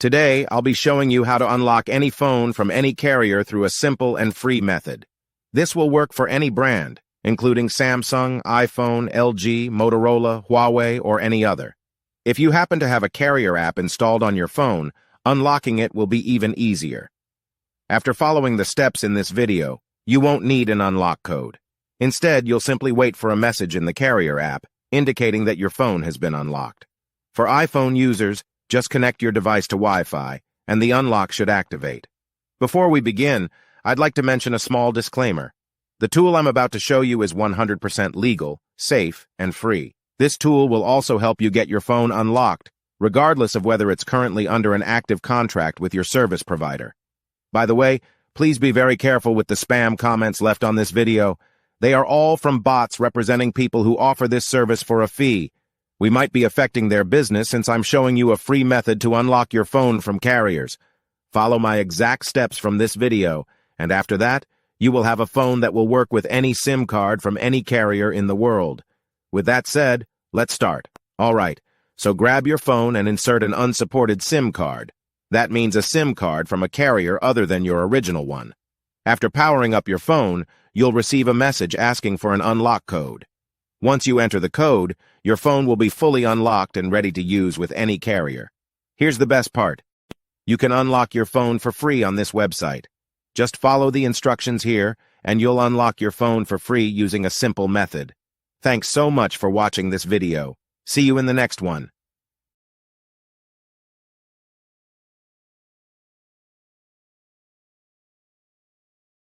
Today, I'll be showing you how to unlock any phone from any carrier through a simple and free method. This will work for any brand, including Samsung, iPhone, LG, Motorola, Huawei, or any other. If you happen to have a carrier app installed on your phone, unlocking it will be even easier. After following the steps in this video, you won't need an unlock code. Instead, you'll simply wait for a message in the carrier app indicating that your phone has been unlocked. For iPhone users, just connect your device to Wi-Fi, and the unlock should activate. Before we begin, I'd like to mention a small disclaimer. The tool I'm about to show you is 100% legal, safe, and free. This tool will also help you get your phone unlocked, regardless of whether it's currently under an active contract with your service provider. By the way, please be very careful with the spam comments left on this video. They are all from bots representing people who offer this service for a fee. We might be affecting their business since I'm showing you a free method to unlock your phone from carriers. Follow my exact steps from this video, and after that, you will have a phone that will work with any SIM card from any carrier in the world. With that said, let's start. All right, so grab your phone and insert an unsupported SIM card. That means a SIM card from a carrier other than your original one. After powering up your phone, you'll receive a message asking for an unlock code. Once you enter the code, your phone will be fully unlocked and ready to use with any carrier. Here's the best part. You can unlock your phone for free on this website. Just follow the instructions here, and you'll unlock your phone for free using a simple method. Thanks so much for watching this video. See you in the next one.